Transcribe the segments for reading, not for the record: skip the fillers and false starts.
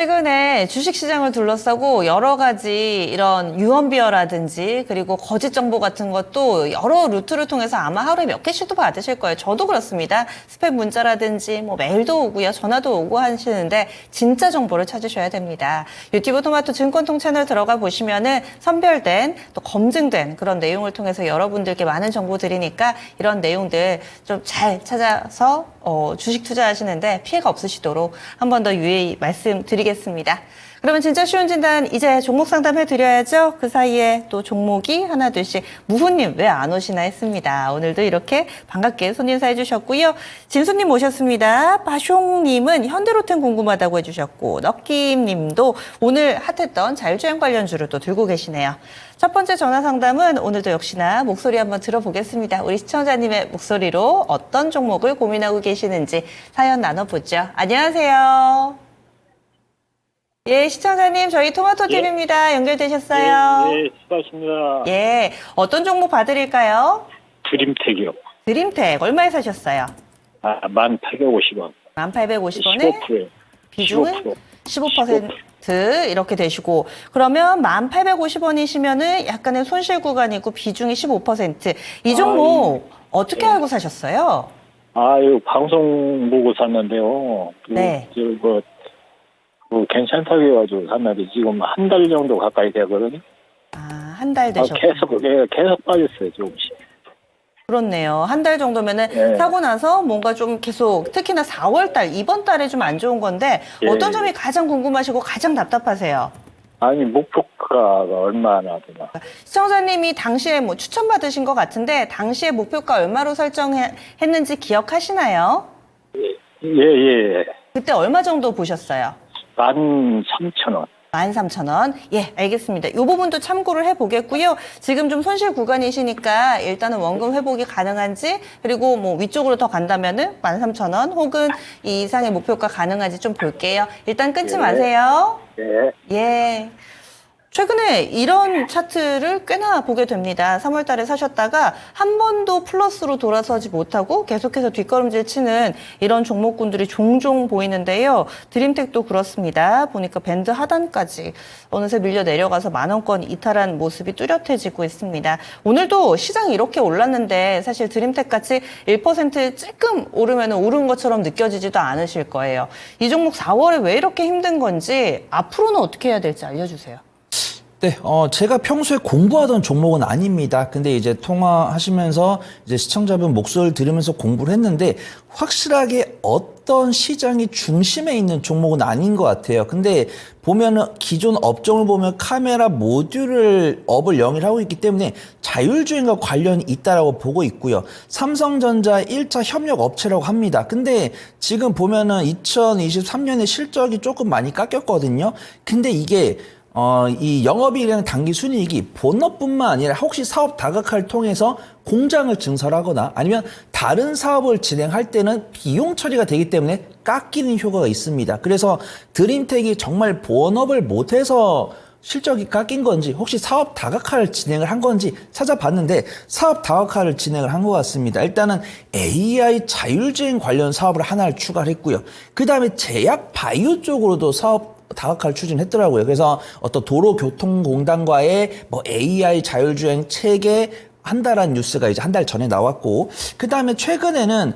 최근에 주식시장을 둘러싸고 여러 가지 이런 유언비어라든지 그리고 거짓 정보 같은 것도 여러 루트를 통해서 아마 하루에 몇 개씩도 받으실 거예요. 저도 그렇습니다. 스팸 문자라든지 뭐 메일도 오고요. 전화도 오고 하시는데 진짜 정보를 찾으셔야 됩니다. 유튜브 토마토 증권통 채널 들어가 보시면은 선별된 또 검증된 그런 내용을 통해서 여러분들께 많은 정보 드리니까 이런 내용들 좀 잘 찾아서 주식 투자하시는데 피해가 없으시도록 한 번 더 유의히 말씀드리겠습니다. 그러면 진짜 쉬운 진단 이제 종목 상담 해드려야죠. 그 사이에 또 종목이 하나 둘씩 무훈님 왜 안 오시나 했습니다. 오늘도 이렇게 반갑게 손인사 해주셨고요. 진수님 모셨습니다. 바숑님은 현대로템 궁금하다고 해주셨고 넉김님도 오늘 핫했던 자율주행 관련주를 또 들고 계시네요. 첫 번째 전화 상담은 오늘도 역시나 목소리 한번 들어보겠습니다. 우리 시청자님의 목소리로 어떤 종목을 고민하고 계시는지 사연 나눠보죠. 안녕하세요. 예, 시청자님, 저희 토마토TV입니다. 연결되셨어요? 네, 수고하십니다. 예, 어떤 종목 봐드릴까요? 드림텍이요. 드림텍, 얼마에 사셨어요? 1,850원. 1,850원에 15%. 비중은 15% 이렇게 되시고, 그러면 1,850원이시면은 약간의 손실 구간이고 비중이 15%. 이 종목 어떻게 알고 사셨어요? 이거 방송 보고 샀는데요. 네. 괜찮다고 해가지고 샀는데 지금 한 달 정도 가까이 되거든요. 한 달 되셨고. 계속 빠졌어요, 조금씩. 그렇네요. 한 달 정도면은 네. 사고 나서 뭔가 좀 계속 특히나 4월 달, 이번 달에 좀 안 좋은 건데 어떤 점이 가장 궁금하시고 가장 답답하세요? 목표가가 얼마나 되나? 시청자님이 당시에 뭐 추천받으신 것 같은데 당시에 목표가 얼마로 설정했는지 기억하시나요? 예. 그때 얼마 정도 보셨어요? 13,000원. 13,000원. 예, 알겠습니다. 이 부분도 참고를 해보겠고요. 지금 좀 손실 구간이시니까 일단은 원금 회복이 가능한지 그리고 뭐 위쪽으로 더 간다면은 13,000원 혹은 이 이상의 목표가 가능한지 좀 볼게요. 일단 끊지 마세요. 네. 예. 최근에 이런 차트를 꽤나 보게 됩니다. 3월 달에 사셨다가 한 번도 플러스로 돌아서지 못하고 계속해서 뒷걸음질 치는 이런 종목군들이 종종 보이는데요. 드림텍도 그렇습니다. 보니까 밴드 하단까지 어느새 밀려 내려가서 10,000원권 이탈한 모습이 뚜렷해지고 있습니다. 오늘도 시장이 이렇게 올랐는데 사실 드림텍같이 1% 찔끔 오르면 오른 것처럼 느껴지지도 않으실 거예요. 이 종목 4월에 왜 이렇게 힘든 건지 앞으로는 어떻게 해야 될지 알려주세요. 네, 제가 평소에 공부하던 종목은 아닙니다. 근데 이제 통화하시면서 이제 시청자분 목소리를 들으면서 공부를 했는데 확실하게 어떤 시장이 중심에 있는 종목은 아닌 것 같아요. 근데 보면은 기존 업종을 보면 카메라 모듈을 업을 영위하고 있기 때문에 자율주행과 관련이 있다라고 보고 있고요. 삼성전자 1차 협력 업체라고 합니다. 근데 지금 보면은 2023년에 실적이 조금 많이 깎였거든요. 근데 이게 이 영업이익이랑 당기 순이익이 본업뿐만 아니라 혹시 사업 다각화를 통해서 공장을 증설하거나 아니면 다른 사업을 진행할 때는 비용 처리가 되기 때문에 깎이는 효과가 있습니다. 그래서 드림텍이 정말 본업을 못해서 실적이 깎인 건지 혹시 사업 다각화를 진행을 한 건지 찾아봤는데 사업 다각화를 진행을 한 것 같습니다. 일단은 AI 자율주행 관련 사업을 하나를 추가를 했고요. 그 다음에 제약 바이오 쪽으로도 사업 다각화를 추진했더라고요. 그래서 어떤 도로교통공단과의 뭐 AI 자율주행 체계 한다라는 뉴스가 이제 한 달 전에 나왔고, 그 다음에 최근에는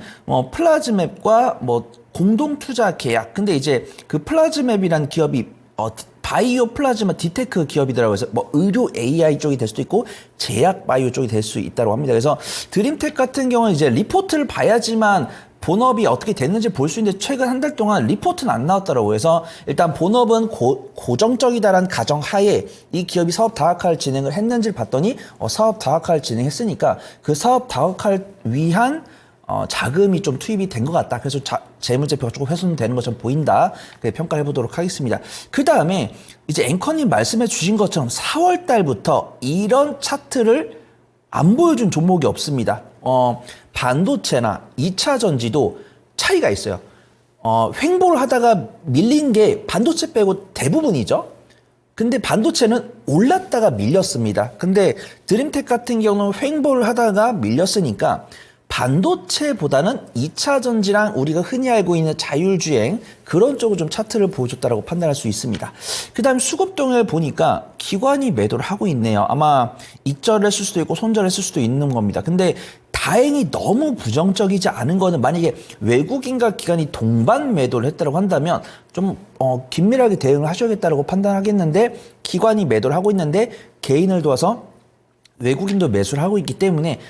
플라즈맵과 공동 투자 계약. 근데 이제 그 플라즈맵이란 기업이 바이오 플라즈마 디테크 기업이더라고요. 그래서 의료 AI 쪽이 될 수도 있고 제약 바이오 쪽이 될 수 있다고 합니다. 그래서 드림텍 같은 경우는 이제 리포트를 봐야지만 본업이 어떻게 됐는지 볼 수 있는데 최근 한 달 동안 리포트는 안 나왔더라고요. 그래서 일단 본업은 고정적이다라는 가정하에 이 기업이 사업 다각화를 진행을 했는지를 봤더니 사업 다각화를 진행했으니까 그 사업 다각화를 위한 자금이 좀 투입이 된 것 같다. 그래서 재무제표가 조금 훼손되는 것처럼 보인다. 평가해 보도록 하겠습니다. 그 다음에 이제 앵커님 말씀해 주신 것처럼 4월 달부터 이런 차트를 안 보여준 종목이 없습니다. 반도체나 2차 전지도 차이가 있어요. 횡보를 하다가 밀린 게 반도체 빼고 대부분이죠. 근데 반도체는 올랐다가 밀렸습니다. 근데 드림텍 같은 경우는 횡보를 하다가 밀렸으니까 반도체보다는 2차 전지랑 우리가 흔히 알고 있는 자율주행 그런 쪽으로 좀 차트를 보여줬다라고 판단할 수 있습니다. 그 다음 수급동을 보니까 기관이 매도를 하고 있네요. 아마 익절을 했을 수도 있고 손절을 했을 수도 있는 겁니다. 근데 다행히 너무 부정적이지 않은 거는 만약에 외국인과 기관이 동반 매도를 했다고 한다면 좀 긴밀하게 대응을 하셔야겠다고 판단하겠는데 기관이 매도를 하고 있는데 개인을 도와서 외국인도 매수를 하고 있기 때문에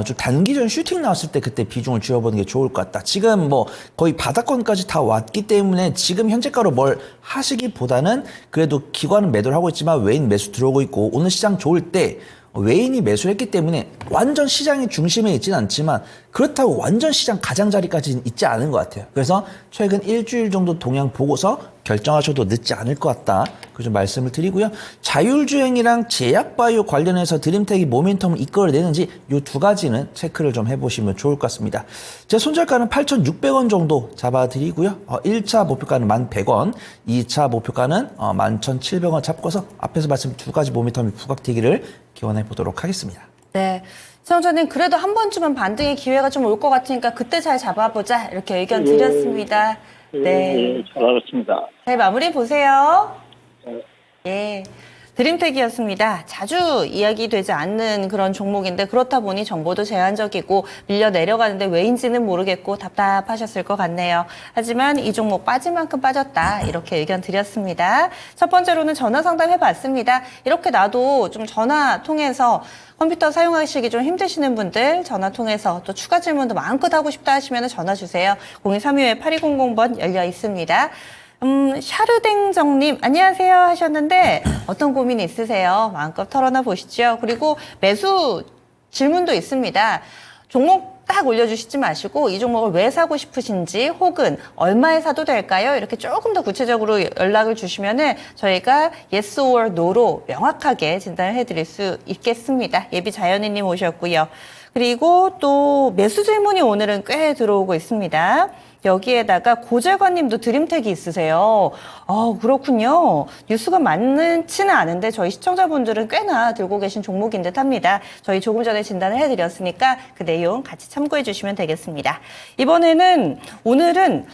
좀 단기전 슈팅 나왔을 때 그때 비중을 줄여보는 게 좋을 것 같다. 지금 뭐 거의 바닥권까지 다 왔기 때문에 지금 현재가로 뭘 하시기보다는 그래도 기관은 매도를 하고 있지만 외인 매수 들어오고 있고 오늘 시장 좋을 때 외인이 매수를 했기 때문에 완전 시장의 중심에 있지는 않지만 그렇다고 완전 시장 가장자리까지는 있지 않은 것 같아요. 그래서 최근 일주일 정도 동향 보고서 결정하셔도 늦지 않을 것 같다. 그 좀 말씀을 드리고요. 자율주행이랑 제약바이오 관련해서 드림텍이 모멘텀을 이끌어내는지 이 두 가지는 체크를 좀 해보시면 좋을 것 같습니다. 제 손절가는 8,600원 정도 잡아드리고요. 1차 목표가는 1,100원, 2차 목표가는 11,700원 잡고서 앞에서 말씀 두 가지 모멘텀이 부각되기를 기원해 보도록 하겠습니다. 네. 시청자님 그래도 한 번쯤은 반등의 기회가 좀 올 것 같으니까 그때 잘 잡아보자 이렇게 의견 드렸습니다. 네. 잘 알았습니다. 잘 마무리 보세요. 예. 드림텍이었습니다. 자주 이야기되지 않는 그런 종목인데 그렇다 보니 정보도 제한적이고 밀려 내려가는데 왜인지는 모르겠고 답답하셨을 것 같네요. 하지만 이 종목 빠질 만큼 빠졌다 이렇게 의견 드렸습니다. 첫 번째로는 전화 상담 해봤습니다. 이렇게 나도 좀 전화 통해서 컴퓨터 사용하시기 좀 힘드시는 분들 전화 통해서 또 추가 질문도 마음껏 하고 싶다 하시면 전화 주세요. 02325-8200번 열려 있습니다. 샤르댕정님 안녕하세요 하셨는데 어떤 고민 있으세요? 마음껏 털어놔 보시죠. 그리고 매수 질문도 있습니다. 종목 딱 올려주시지 마시고 이 종목을 왜 사고 싶으신지 혹은 얼마에 사도 될까요? 이렇게 조금 더 구체적으로 연락을 주시면은 저희가 yes or no로 명확하게 진단을 해드릴 수 있겠습니다. 예비 자연인님 오셨고요. 그리고 또 매수 질문이 오늘은 꽤 들어오고 있습니다. 여기에다가 고재관님도 드림텍이 있으세요. 그렇군요. 뉴스가 많지는 않은데 저희 시청자분들은 꽤나 들고 계신 종목인 듯 합니다. 저희 조금 전에 진단을 해드렸으니까 그 내용 같이 참고해 주시면 되겠습니다. 오늘은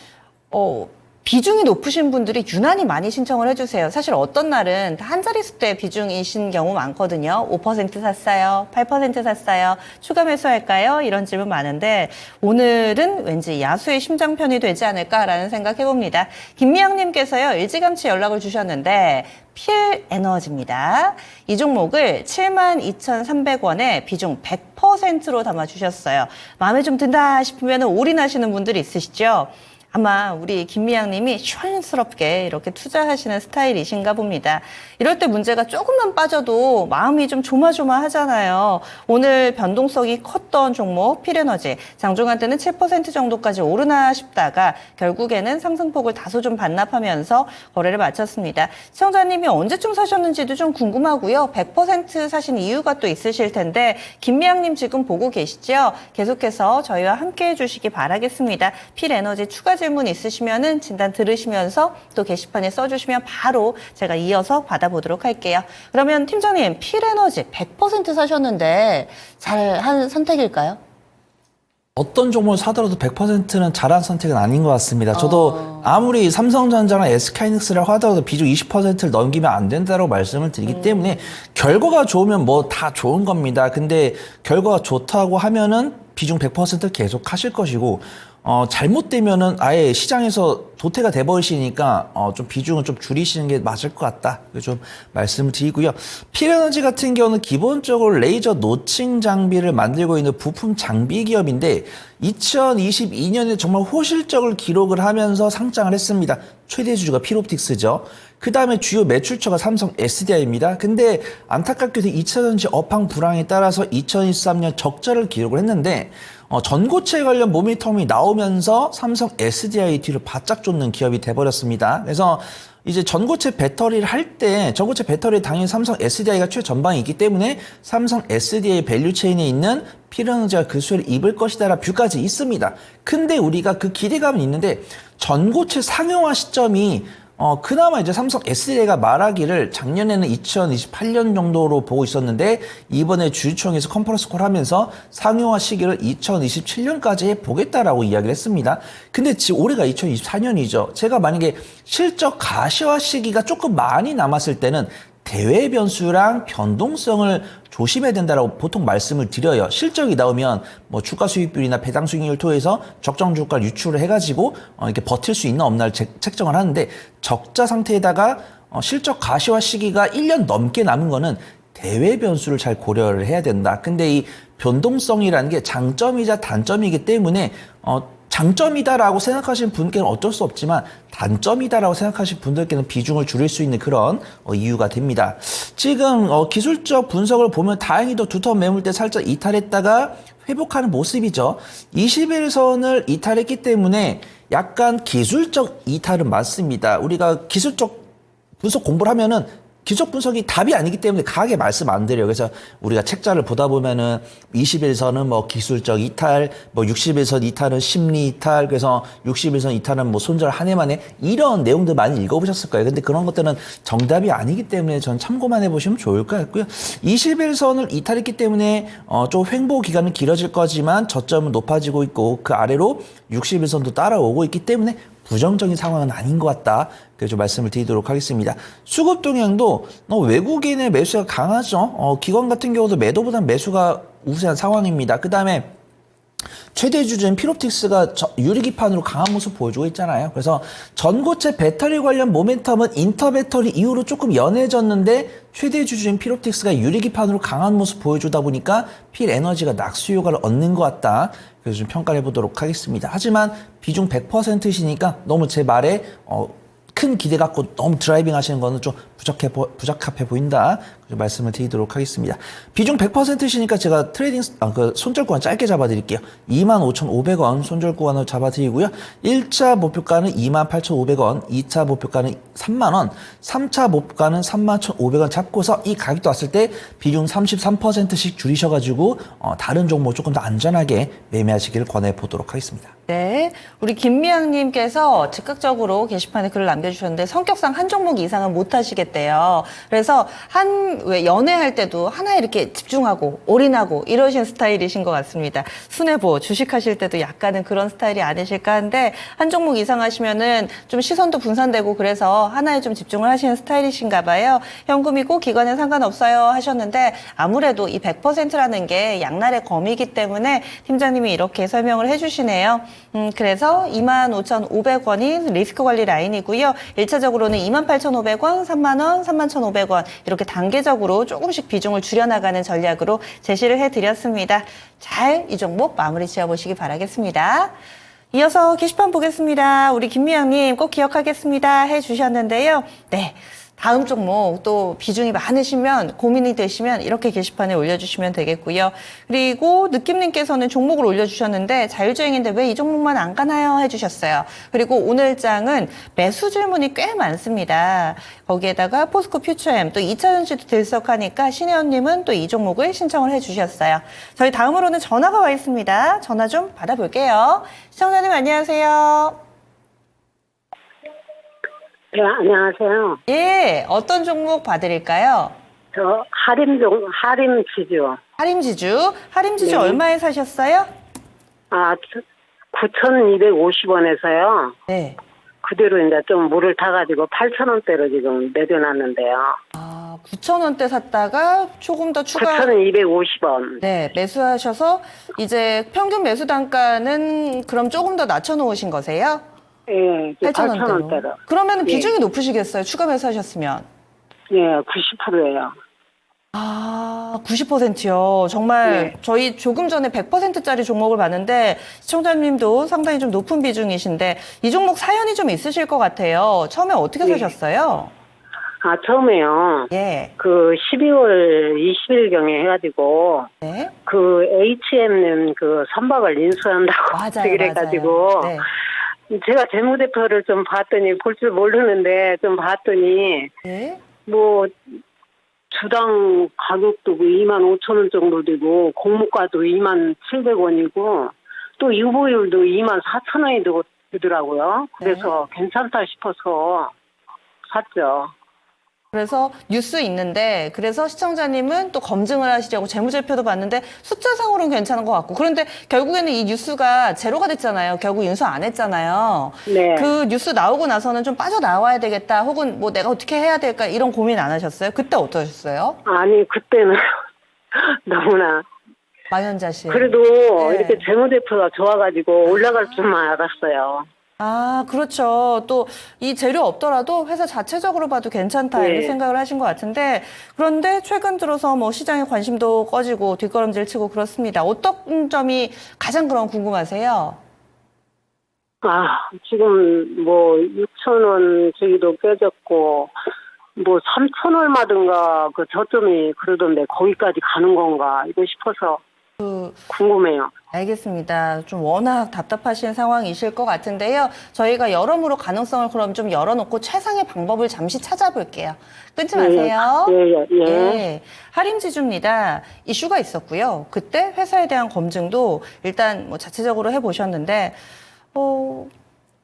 비중이 높으신 분들이 유난히 많이 신청을 해주세요. 사실 어떤 날은 한 자릿수대 비중이신 경우 많거든요. 5% 샀어요. 8% 샀어요. 추가 매수할까요? 이런 질문 많은데 오늘은 왠지 야수의 심장편이 되지 않을까라는 생각 해봅니다. 김미양님께서요. 일찌감치 연락을 주셨는데 필에너지입니다. 이 종목을 72,300원에 비중 100%로 담아주셨어요. 마음에 좀 든다 싶으면 올인하시는 분들이 있으시죠? 아마 우리 김미양님이 시원스럽게 이렇게 투자하시는 스타일이신가 봅니다. 이럴 때 문제가 조금만 빠져도 마음이 좀 조마조마하잖아요. 오늘 변동성이 컸던 종목 필에너지 장중한 때는 7% 정도까지 오르나 싶다가 결국에는 상승폭을 다소 좀 반납하면서 거래를 마쳤습니다. 시청자님이 언제쯤 사셨는지도 좀 궁금하고요. 100% 사신 이유가 또 있으실 텐데 김미양님 지금 보고 계시죠? 계속해서 저희와 함께 해주시기 바라겠습니다. 필에너지 추가 질문 있으시면은 진단 들으시면서 또 게시판에 써주시면 바로 제가 이어서 받아보도록 할게요. 그러면 팀장님, 필에너지 100% 사셨는데 잘한 선택일까요? 어떤 종목을 사더라도 100%는 잘한 선택은 아닌 것 같습니다. 저도 아무리 삼성전자나 SK하이닉스라고 하더라도 비중 20%를 넘기면 안 된다고 말씀을 드리기 때문에 결과가 좋으면 뭐 다 좋은 겁니다. 근데 결과가 좋다고 하면은 비중 100% 계속 하실 것이고 잘못되면은 아예 시장에서 도태가 돼버리시니까 좀 비중을 좀 줄이시는 게 맞을 것 같다. 좀 말씀을 드리고요. 필에너지 같은 경우는 기본적으로 레이저 노칭 장비를 만들고 있는 부품 장비 기업인데 2022년에 정말 호실적을 기록을 하면서 상장을 했습니다. 최대 주주가 필옵틱스죠. 그 다음에 주요 매출처가 삼성 SDI입니다. 근데 안타깝게도 2차 전지 업황 불황에 따라서 2023년 적자를 기록을 했는데 전고체 관련 모멘텀이 나오면서 삼성 SDI 뒤를 바짝 쫓는 기업이 돼버렸습니다. 그래서 이제 전고체 배터리를 할 때 전고체 배터리에 당연히 삼성 SDI가 최전방에 있기 때문에 삼성 SDI 밸류체인에 있는 필에너지가 그 수혜를 입을 것이다라는 뷰까지 있습니다. 근데 우리가 그 기대감은 있는데 전고체 상용화 시점이 그나마 이제 삼성 SDI가 말하기를 작년에는 2028년 정도로 보고 있었는데 이번에 주주총회에서 컨퍼런스 콜 하면서 상용화 시기를 2027년까지 보겠다라고 이야기를 했습니다. 근데 지금 올해가 2024년이죠. 제가 만약에 실적 가시화 시기가 조금 많이 남았을 때는 대외 변수랑 변동성을 조심해야 된다라고 보통 말씀을 드려요. 실적이 나오면 뭐 주가 수익률이나 배당 수익률 토해서 적정 주가를 유출을 해가지고 이렇게 버틸 수 있나 없나를 책정을 하는데 적자 상태에다가 실적 가시화 시기가 1년 넘게 남은 거는 대외 변수를 잘 고려를 해야 된다. 근데 이 변동성이라는 게 장점이자 단점이기 때문에 장점이다라고 생각하시는 분께는 어쩔 수 없지만 단점이다라고 생각하시는 분들께는 비중을 줄일 수 있는 그런 이유가 됩니다. 지금 기술적 분석을 보면 다행히도 두터 매물대 살짝 이탈했다가 회복하는 모습이죠. 21선을 이탈했기 때문에 약간 기술적 이탈은 맞습니다. 우리가 기술적 분석 공부를 하면은 기술적 분석이 답이 아니기 때문에 강하게 말씀 안 드려요. 그래서 우리가 책자를 보다 보면은 21선은 뭐 기술적 이탈, 뭐 61선 이탈은 심리 이탈, 그래서 61선 이탈은 뭐 손절 한 해 만에 이런 내용들 많이 읽어보셨을 거예요. 근데 그런 것들은 정답이 아니기 때문에 전 참고만 해보시면 좋을 것 같고요. 21선을 이탈했기 때문에 좀 횡보 기간은 길어질 거지만 저점은 높아지고 있고 그 아래로 61선도 따라오고 있기 때문에 부정적인 상황은 아닌 것 같다. 그래서 말씀을 드리도록 하겠습니다. 수급 동향도 외국인의 매수가 강하죠. 기관 같은 경우도 매도보다는 매수가 우세한 상황입니다. 그 다음에 최대 주주인 피롭틱스가 유리기판으로 강한 모습 보여주고 있잖아요. 그래서 전고체 배터리 관련 모멘텀은 인터배터리 이후로 조금 연해졌는데 최대 주주인 피롭틱스가 유리기판으로 강한 모습 보여주다 보니까 필에너지가 낙수 효과를 얻는 것 같다. 그래서 좀 평가를 해보도록 하겠습니다. 하지만 비중 100%시니까 너무 제 말에 큰 기대 갖고 너무 드라이빙 하시는 거는 좀 부적합해 보인다. 말씀을 드리도록 하겠습니다. 비중 100%시니까 제가 트레이딩, 손절 구간 짧게 잡아드릴게요. 25,500원 손절 구간으로 잡아드리고요. 1차 목표가는 28,500원, 2차 목표가는 3만원, 3차 목표가는 31,500원 잡고서 이 가격도 왔을 때 비중 33%씩 줄이셔가지고, 다른 종목 조금 더 안전하게 매매하시기를 권해보도록 하겠습니다. 네. 우리 김미양님께서 즉각적으로 게시판에 글을 남겨주셨는데 성격상 한 종목 이상은 못 하시겠대요. 그래서 왜 연애할 때도 하나에 이렇게 집중하고 올인하고 이러신 스타일이신 것 같습니다. 순애보 주식하실 때도 약간은 그런 스타일이 아니실까 하는데 한 종목 이상 하시면은 좀 시선도 분산되고 그래서 하나에 좀 집중을 하시는 스타일이신가 봐요. 현금이고 기관에 상관없어요 하셨는데 아무래도 이 100%라는 게 양날의 검이기 때문에 팀장님이 이렇게 설명을 해주시네요. 그래서 25,500원이 리스크 관리 라인이고요. 1차적으로는 28,500원, 3만원, 31,500원 이렇게 단계적으로 조금씩 비중을 줄여나가는 전략으로 제시를 해드렸습니다. 잘 이 종목 마무리 지어보시기 바라겠습니다. 이어서 게시판 보겠습니다. 우리 김미양님 꼭 기억하겠습니다 해주셨는데요. 네. 다음 종목 또 비중이 많으시면 고민이 되시면 이렇게 게시판에 올려주시면 되겠고요. 그리고 느낌님께서는 종목을 올려주셨는데 자율주행인데 왜 이 종목만 안 가나요? 해주셨어요. 그리고 오늘 장은 매수 질문이 꽤 많습니다. 거기에다가 포스코 퓨처엠 또 2차전지도 들썩하니까 신혜원님은 또 이 종목을 신청을 해주셨어요. 저희 다음으로는 전화가 와 있습니다. 전화 좀 받아볼게요. 시청자님 안녕하세요. 네, 안녕하세요. 예, 어떤 종목 봐드릴까요? 저 하림지주. 하림지주 네. 얼마에 사셨어요? 9,250원에서요. 네. 그대로 이제 좀 물을 타가지고 8,000원대로 지금 내려놨는데요. 9,000원대 샀다가 조금 더 추가 9,250원. 네, 매수하셔서 이제 평균 매수 단가는 그럼 조금 더 낮춰 놓으신 거세요? 예, 8,000원대로. 그러면 예. 비중이 높으시겠어요? 추가 매수하셨으면. 예, 90%예요. 90%요. 정말 네. 저희 조금 전에 100%짜리 종목을 봤는데 시청자님도 상당히 좀 높은 비중이신데 이 종목 사연이 좀 있으실 것 같아요. 처음에 어떻게 네. 사셨어요? 처음에요. 예. 12월 20일경에 해가지고, 네. HM은 선박을 인수한다고 맞아요. 그래가지고, 네. 제가 재무대표를 좀 봤더니, 볼 줄 모르는데, 좀 봤더니, 네. 주당 가격도 25,000원 정도 되고, 공모가도 27,000원이고, 또 유보율도 24,000원이 되더라고요. 그래서 괜찮다 싶어서, 샀죠. 그래서 뉴스 있는데 그래서 시청자님은 또 검증을 하시려고 재무제표도 봤는데 숫자상으로는 괜찮은 것 같고 그런데 결국에는 이 뉴스가 제로가 됐잖아요. 결국 인수 안 했잖아요. 네. 그 뉴스 나오고 나서는 좀 빠져나와야 되겠다 혹은 뭐 내가 어떻게 해야 될까 이런 고민 안 하셨어요? 그때 어떠셨어요? 아니, 그때는 너무나. 만연자실. 그래도 네. 이렇게 재무제표가 좋아가지고 올라갈 줄만 알았어요. 아, 그렇죠. 또 이 재료 없더라도 회사 자체적으로 봐도 괜찮다 이렇게 네. 생각을 하신 것 같은데 그런데 최근 들어서 뭐 시장의 관심도 꺼지고 뒷걸음질 치고 그렇습니다. 어떤 점이 가장 그럼 궁금하세요? 아, 지금 뭐 6천 원 저기도 깨졌고 뭐 3천 얼마든가 그 저점이 그러던데 거기까지 가는 건가 이거 싶어서 궁금해요. 알겠습니다. 좀 워낙 답답하신 상황이실 것 같은데요. 저희가 여러모로 가능성을 그럼 좀 열어놓고 최상의 방법을 잠시 찾아볼게요. 끊지 마세요. 예. 할인지주입니다. 이슈가 있었고요. 그때 회사에 대한 검증도 일단 뭐 자체적으로 해보셨는데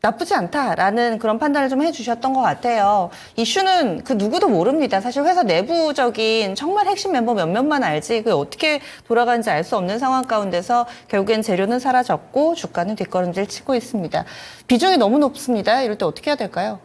나쁘지 않다라는 그런 판단을 좀 해주셨던 것 같아요. 이슈는 그 누구도 모릅니다. 사실 회사 내부적인 정말 핵심 멤버 몇몇만 알지 그게 어떻게 돌아가는지 알 수 없는 상황 가운데서 결국엔 재료는 사라졌고 주가는 뒷걸음질 치고 있습니다. 비중이 너무 높습니다. 이럴 때 어떻게 해야 될까요?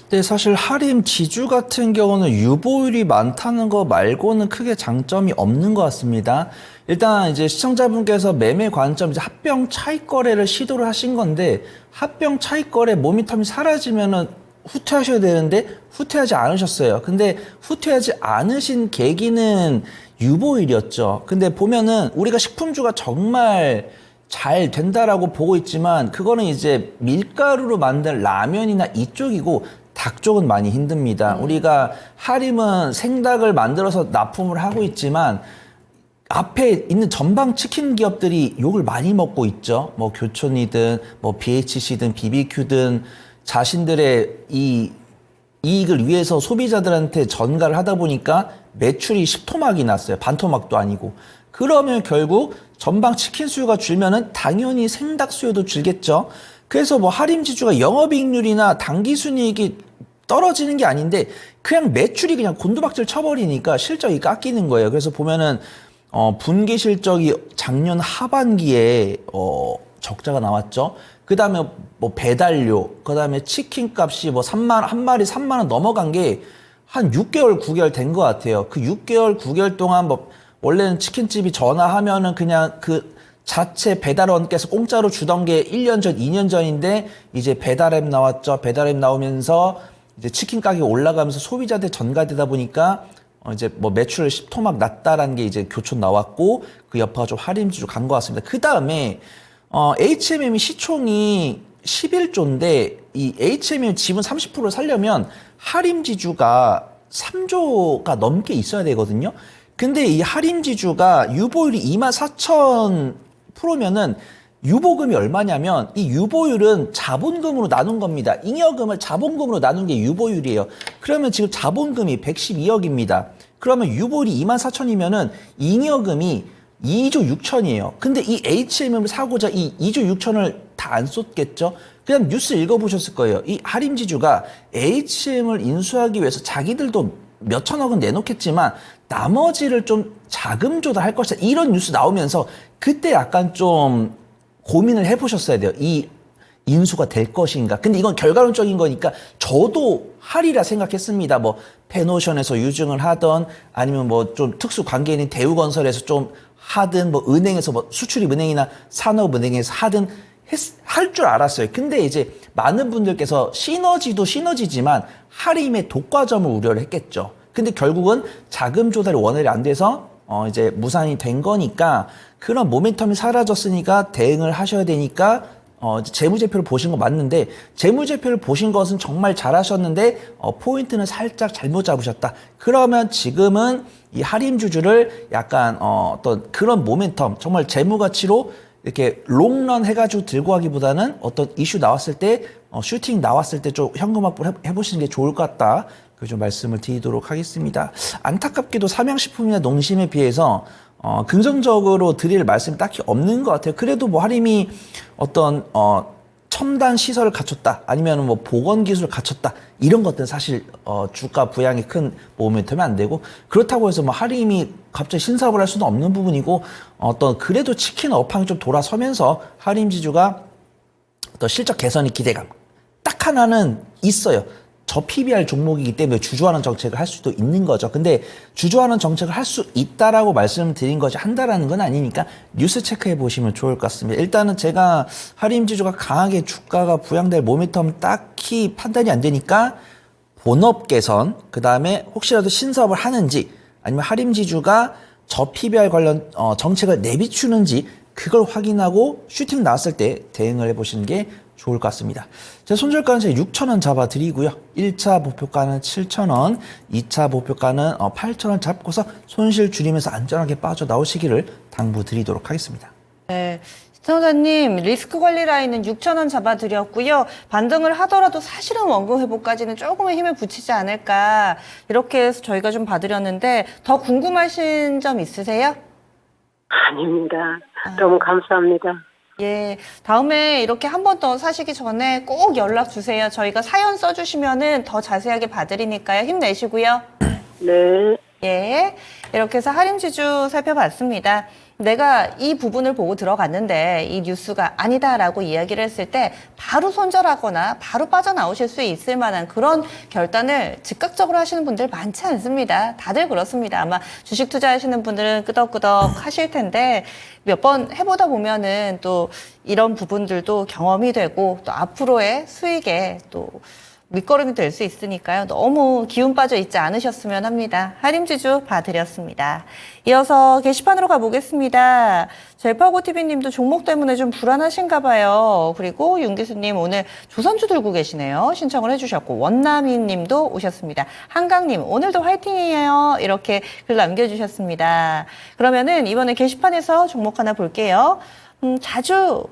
근데 사실 하림 지주 같은 경우는 유보율이 많다는 거 말고는 크게 장점이 없는 것 같습니다. 일단 이제 시청자분께서 매매 관점 이제 합병 차익 거래를 시도를 하신 건데 합병 차익 거래 모멘텀이 사라지면은 후퇴하셔야 되는데 후퇴하지 않으셨어요. 근데 후퇴하지 않으신 계기는 유보율이었죠. 근데 보면은 우리가 식품주가 정말 잘 된다라고 보고 있지만 그거는 이제 밀가루로 만든 라면이나 이쪽이고 닭 쪽은 많이 힘듭니다. 우리가 하림은 생닭을 만들어서 납품을 하고 있지만 앞에 있는 전방 치킨 기업들이 욕을 많이 먹고 있죠. 뭐 교촌이든 뭐 BHC든 BBQ든 자신들의 이 이익을 위해서 소비자들한테 전가를 하다 보니까 매출이 10토막이 났어요. 반토막도 아니고. 그러면 결국 전방 치킨 수요가 줄면은 당연히 생닭 수요도 줄겠죠. 그래서 뭐 하림지주가 영업이익률이나 당기순이익이 떨어지는 게 아닌데 그냥 매출이 그냥 곤두박질 쳐버리니까 실적이 깎이는 거예요. 그래서 보면은 분기 실적이 작년 하반기에 적자가 나왔죠. 그 다음에 뭐 배달료, 그 다음에 치킨 값이 뭐 한 마리 3만 원 넘어간 게 한 6개월, 9개월 된 것 같아요. 그 6개월, 9개월 동안 뭐 원래는 치킨집이 전화하면은 그냥 그 자체 배달원께서 공짜로 주던 게 1년 전, 2년 전인데 이제 배달앱 나왔죠. 배달앱 나오면서 이제 치킨 가격이 올라가면서 소비자들 전가되다 보니까 이제 뭐 매출 10토막 났다라는 게 이제 교촌 나왔고 그 여파가 좀 하림지주 간 것 같습니다. 그 다음에 HMM이 시총이 11조인데 이 HMM 지분 30%를 살려면 하림지주가 3조가 넘게 있어야 되거든요. 근데 이 하림지주가 유보율이 24,000%면은 유보금이 얼마냐면 이 유보율은 자본금으로 나눈 겁니다. 잉여금을 자본금으로 나눈 게 유보율이에요. 그러면 지금 자본금이 112억입니다. 그러면 유보율이 24,000이면은 잉여금이 2조 6천이에요. 근데 이 HMM을 사고자 이 2조 6천을 다 안 쏟겠죠? 그냥 뉴스 읽어보셨을 거예요. 이 하림지주가 HM을 인수하기 위해서 자기들도 몇천억은 내놓겠지만 나머지를 좀 자금 조달할 것이다. 이런 뉴스 나오면서 그때 약간 좀 고민을 해보셨어야 돼요. 이 인수가 될 것인가. 근데 이건 결과론적인 거니까 저도 하리라 생각했습니다. 뭐 페노션에서 유증을 하던 아니면 뭐 좀 특수 관계인 대우건설에서 좀 하든 뭐 은행에서 뭐 수출입은행이나 산업은행에서 하든 할 줄 알았어요. 근데 이제 많은 분들께서 시너지도 시너지지만 하림의 독과점을 우려를 했겠죠. 근데 결국은 자금 조달이 원활히 안 돼서 이제 무산이 된 거니까 그런 모멘텀이 사라졌으니까 대응을 하셔야 되니까 재무제표를 보신 거 맞는데 재무제표를 보신 것은 정말 잘하셨는데 포인트는 살짝 잘못 잡으셨다. 그러면 지금은 이 하림주주를 약간 어떤 그런 모멘텀 정말 재무가치로 이렇게 롱런 해가지고 들고 가기보다는 어떤 이슈 나왔을 때 슈팅 나왔을 때 좀 현금 확보를 해보시는 게 좋을 것 같다. 그 좀 말씀을 드리도록 하겠습니다. 안타깝게도 삼양식품이나 농심에 비해서 긍정적으로 드릴 말씀이 딱히 없는 것 같아요. 그래도 뭐 하림이 어떤 첨단 시설을 갖췄다, 아니면 뭐 보건 기술을 갖췄다, 이런 것들은 사실 주가 부양에 큰 모멘텀이 안 되고, 그렇다고 해서 뭐 하림이 갑자기 신사업을 할 수는 없는 부분이고, 어떤 그래도 치킨 업황이 좀 돌아서면서 하림 지주가 어떤 실적 개선의 기대감 딱 하나는 있어요. 저 PBR 종목이기 때문에 주주환원 정책을 할 수도 있는 거죠. 근데 주주환원 정책을 할 수 있다라고 말씀드린 것이 한다라는 건 아니니까 뉴스 체크해 보시면 좋을 것 같습니다. 일단은 제가 하림지주가 강하게 주가가 부양될 모멘텀 딱히 판단이 안 되니까 본업 개선, 그 다음에 혹시라도 신사업을 하는지, 아니면 하림지주가 저 PBR 관련 정책을 내비추는지, 그걸 확인하고 슈팅 나왔을 때 대응을 해보시는 게 좋을 것 같습니다. 제 손절가는 제가 6,000원 잡아드리고요. 1차 목표가는 7,000원, 2차 목표가는 8,000원 잡고서 손실 줄이면서 안전하게 빠져나오시기를 당부드리도록 하겠습니다. 네. 시청자님, 리스크 관리 라인은 6,000원 잡아드렸고요. 반등을 하더라도 사실은 원금 회복까지는 조금의 힘을 붙이지 않을까, 이렇게 해서 저희가 좀 봐드렸는데, 더 궁금하신 점 있으세요? 아닙니다. 너무 감사합니다. 예, 다음에 이렇게 한 번 더 사시기 전에 꼭 연락 주세요. 저희가 사연 써주시면은 더 자세하게 봐드리니까요. 힘내시고요. 네. 예, 이렇게 해서 하림지주 살펴봤습니다. 내가 이 부분을 보고 들어갔는데 이 뉴스가 아니다라고 이야기를 했을 때 바로 손절하거나 바로 빠져나오실 수 있을 만한 그런 결단을 즉각적으로 하시는 분들 많지 않습니다. 다들 그렇습니다. 아마 주식 투자하시는 분들은 끄덕끄덕 하실 텐데 몇 번 해보다 보면은 또 이런 부분들도 경험이 되고 또 앞으로의 수익에 또 밑거름이 될 수 있으니까요. 너무 기운 빠져 있지 않으셨으면 합니다. 하림지주 봐드렸습니다. 이어서 게시판으로 가보겠습니다. 젤파고TV님도 종목 때문에 좀 불안하신가 봐요. 그리고 윤기수님 오늘 조선주 들고 계시네요. 신청을 해주셨고, 원남이님도 오셨습니다. 한강님 오늘도 화이팅이에요. 이렇게 글 남겨주셨습니다. 그러면은 이번에 게시판에서 종목 하나 볼게요. 자주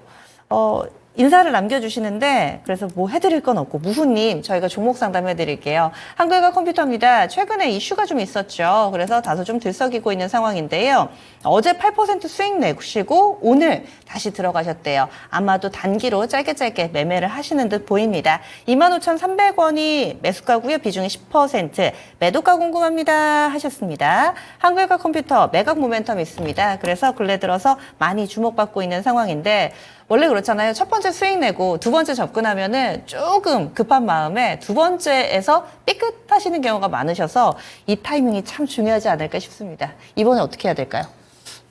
인사를 남겨주시는데 그래서 뭐 해드릴 건 없고, 무후님 저희가 종목 상담해드릴게요. 한글과 컴퓨터입니다. 최근에 이슈가 좀 있었죠. 그래서 다소 좀 들썩이고 있는 상황인데요. 어제 8% 수익 내시고 오늘 다시 들어가셨대요. 아마도 단기로 짧게 매매를 하시는 듯 보입니다. 25,300원이 매수가고요. 비중이 10%. 매도가 궁금합니다 하셨습니다. 한글과 컴퓨터 매각 모멘텀이 있습니다. 그래서 근래 들어서 많이 주목받고 있는 상황인데, 원래 그렇잖아요. 첫 번째 수익 내고 두 번째 접근하면은 조금 급한 마음에 두 번째에서 삐끗하시는 경우가 많으셔서 이 타이밍이 참 중요하지 않을까 싶습니다. 이번에 어떻게 해야 될까요?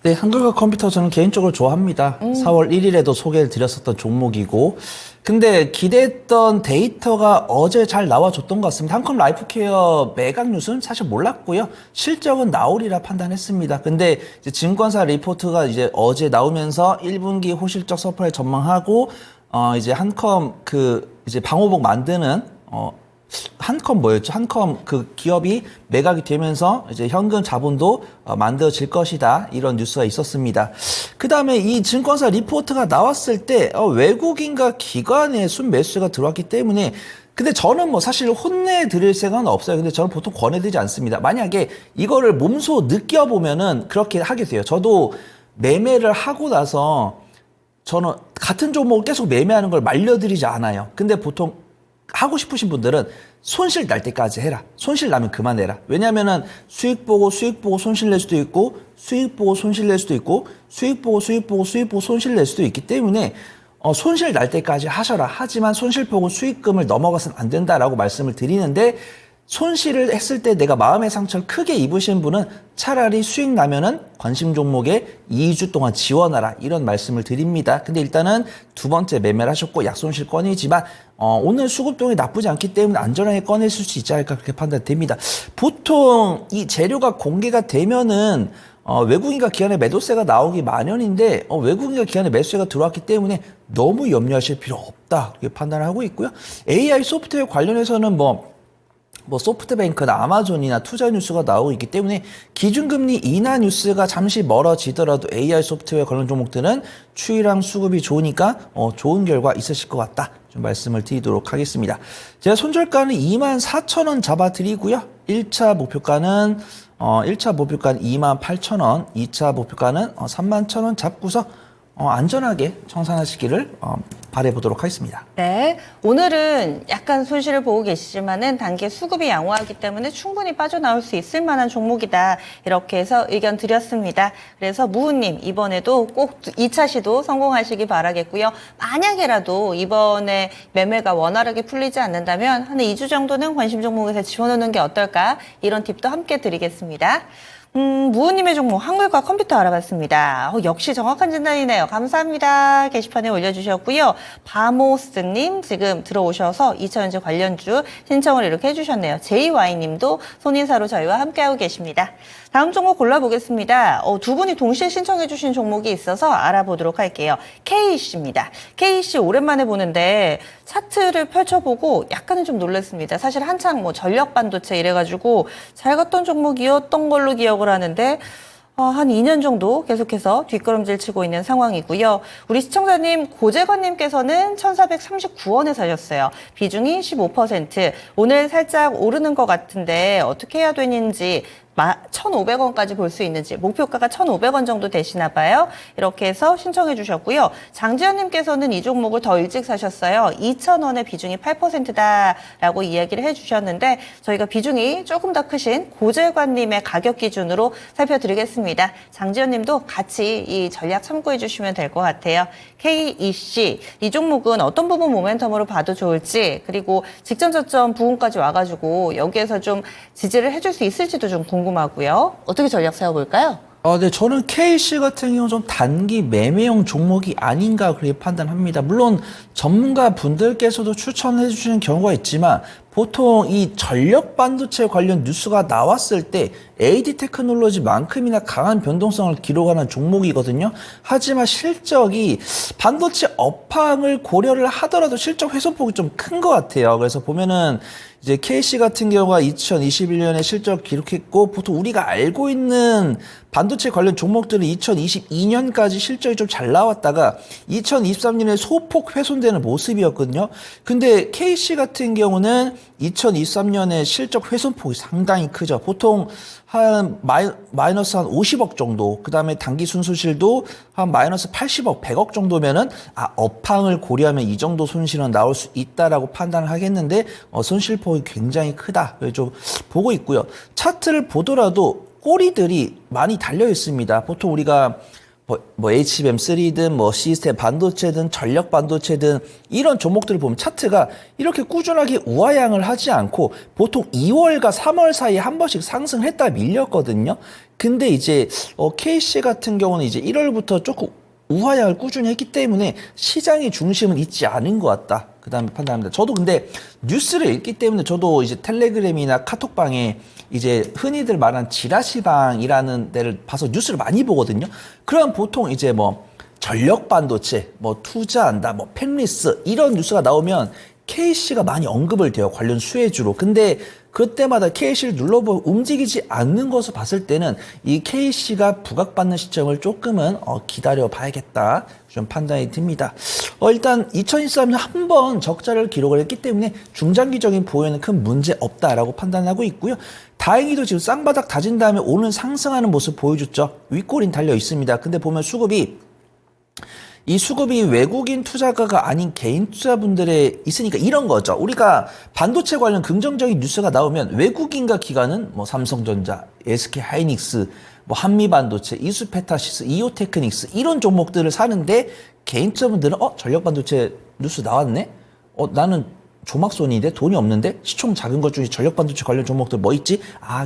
네, 한글과 컴퓨터 저는 개인적으로 좋아합니다. 4월 1일에도 소개를 드렸었던 종목이고, 근데 기대했던 데이터가 어제 잘 나와줬던 것 같습니다. 한컴 라이프케어 매각 뉴스는 사실 몰랐고요. 실적은 나오리라 판단했습니다. 근데 이제 증권사 리포트가 이제 어제 나오면서 1분기 호실적 서프라이 전망하고, 이제 한컴 이제 방호복 만드는, 한컴 뭐였죠? 한컴 그 기업이 매각이 되면서 이제 현금 자본도 만들어질 것이다, 이런 뉴스가 있었습니다. 그 다음에 이 증권사 리포트가 나왔을 때 외국인과 기관의 순매수가 들어왔기 때문에, 근데 저는 뭐 사실 혼내드릴 생각은 없어요. 근데 저는 보통 권해드리지 않습니다. 만약에 이거를 몸소 느껴보면은 그렇게 하게 돼요. 저도 매매를 하고 나서 저는 같은 종목을 계속 매매하는 걸 말려드리지 않아요. 근데 보통 하고 싶으신 분들은 손실 날 때까지 해라. 손실 나면 그만해라. 왜냐면은 수익 보고 손실 낼 수도 있고, 수익 보고 손실 낼 수도 있고, 수익 보고 손실 낼 수도 있기 때문에 손실 날 때까지 하셔라. 하지만 손실 보고 수익금을 넘어가서는 안 된다라고 말씀을 드리는데, 손실을 했을 때 내가 마음의 상처를 크게 입으신 분은 차라리 수익 나면은 관심 종목에 2주 동안 지원하라, 이런 말씀을 드립니다. 근데 일단은 두 번째 매매를 하셨고 약손실 꺼내지만 오늘 수급동이 나쁘지 않기 때문에 안전하게 꺼내실 수 있지 않을까, 그렇게 판단됩니다. 보통 이 재료가 공개가 되면은 외국인과 기관의 매도세가 나오기 마련인데, 외국인과 기관의 매수세가 들어왔기 때문에 너무 염려하실 필요 없다, 그렇게 판단을 하고 있고요. AI 소프트웨어 관련해서는 뭐 소프트뱅크나 아마존이나 투자 뉴스가 나오고 있기 때문에 기준금리 인하 뉴스가 잠시 멀어지더라도 AI 소프트웨어 관련 종목들은 추이랑 수급이 좋으니까 좋은 결과 있으실 것 같다, 좀 말씀을 드리도록 하겠습니다. 제가 손절가는 24,000원 잡아드리고요. 1차 목표가는 28,000원, 2차 목표가는 31,000원 잡고서 안전하게 청산하시기를 바라보도록 하겠습니다. 네, 오늘은 약간 손실을 보고 계시지만은 단기 수급이 양호하기 때문에 충분히 빠져나올 수 있을 만한 종목이다. 이렇게 해서 의견 드렸습니다. 그래서 무훈님 이번에도 꼭 2차 시도 성공하시기 바라겠고요. 만약에라도 이번에 매매가 원활하게 풀리지 않는다면 한 2주 정도는 관심 종목에서 지원하는 게 어떨까? 이런 팁도 함께 드리겠습니다. 무우님의 종목 한글과 컴퓨터 알아봤습니다. 역시 정확한 진단이네요. 감사합니다. 게시판에 올려주셨고요. 바모스님 지금 들어오셔서 2차전지 관련주 신청을 이렇게 해주셨네요. JY님도 손인사로 저희와 함께하고 계십니다. 다음 종목 골라보겠습니다. 두 분이 동시에 신청해주신 종목이 있어서 알아보도록 할게요. KC입니다. KC 오랜만에 보는데 차트를 펼쳐보고 약간은 좀 놀랐습니다. 사실 한창 뭐 전력 반도체 이래가지고 잘 갔던 종목이었던 걸로 기억을 하는데 한 2년 정도 계속해서 뒷걸음질 치고 있는 상황이고요. 우리 시청자님 고재건님께서는 1,439원에 사셨어요. 비중이 15%. 오늘 살짝 오르는 것 같은데 어떻게 해야 되는지 1,500원까지 볼 수 있는지 목표가가 1,500원 정도 되시나 봐요. 이렇게 해서 신청해 주셨고요. 장지현님께서는 이 종목을 더 일찍 사셨어요. 2,000원의 비중이 8%다라고 이야기를 해주셨는데 저희가 비중이 조금 더 크신 고재관님의 가격 기준으로 살펴드리겠습니다. 장지현님도 같이 이 전략 참고해 주시면 될 것 같아요. KEC 이 종목은 어떤 부분 모멘텀으로 봐도 좋을지 그리고 직전 저점 부분까지 와가지고 여기에서 좀 지지를 해줄 수 있을지도 좀 궁금하고요. 어떻게 전략 세워볼까요? 네, 저는 KC 같은 경우 좀 단기 매매용 종목이 아닌가 그렇게 판단합니다. 물론 전문가 분들께서도 추천해 주시는 경우가 있지만 보통 이 전력 반도체 관련 뉴스가 나왔을 때 AD 테크놀로지만큼이나 강한 변동성을 기록하는 종목이거든요. 하지만 실적이 반도체 업황을 고려를 하더라도 실적 훼손폭이 좀 큰 것 같아요. 그래서 보면은 이제 KC 같은 경우가 2021년에 실적 기록했고 보통 우리가 알고 있는 반도체 관련 종목들은 2022년까지 실적이 좀 잘 나왔다가 2023년에 소폭 훼손되는 모습이었거든요. 근데 KC 같은 경우는 2023년에 실적 훼손폭이 상당히 크죠. 보통 한 마이너스 한 50억 정도, 그 다음에 단기 순수실도 한 마이너스 80억, 100억 정도면은 업황을 고려하면 이 정도 손실은 나올 수 있다라고 판단을 하겠는데 손실폭이 굉장히 크다. 좀 보고 있고요. 차트를 보더라도 꼬리들이 많이 달려 있습니다. 보통 우리가 뭐 HBM3든 뭐 시스템 반도체든 전력 반도체든 이런 종목들을 보면 차트가 이렇게 꾸준하게 우하향을 하지 않고 보통 2월과 3월 사이에 한 번씩 상승했다 밀렸거든요. 근데 이제 KC 같은 경우는 이제 1월부터 조금 우하향을 꾸준히 했기 때문에 시장의 중심은 있지 않은 것 같다. 그 다음에 판단합니다. 저도 근데 뉴스를 읽기 때문에 저도 이제 텔레그램이나 카톡방에 이제 흔히들 말한 지라시방이라는 데를 봐서 뉴스를 많이 보거든요. 그럼 보통 이제 뭐 전력 반도체, 뭐 투자한다, 뭐 펜리스 이런 뉴스가 나오면 KC가 많이 언급을 돼요. 관련 수혜주로. 근데 그때마다 KC를 눌러보고 움직이지 않는 것을 봤을 때는 이 KC가 부각받는 시점을 조금은 기다려 봐야겠다. 좀 판단이 듭니다. 일단 2023년 한 번 적자를 기록을 했기 때문에 중장기적인 보유에는 큰 문제 없다라고 판단하고 있고요. 다행히도 지금 쌍바닥 다진 다음에 오늘 상승하는 모습 보여줬죠. 윗꼬리는 달려 있습니다. 근데 보면 이 수급이 외국인 투자가가 아닌 개인 투자분들에 있으니까 이런 거죠. 우리가 반도체 관련 긍정적인 뉴스가 나오면 외국인과 기관은 뭐 삼성전자, SK 하이닉스, 뭐 한미반도체, 이수페타시스, 이오테크닉스 이런 종목들을 사는데 개인 투자분들은 전력 반도체 뉴스 나왔네? 나는 조막손인데 돈이 없는데 시총 작은 것 중에 전력 반도체 관련 종목들 뭐 있지?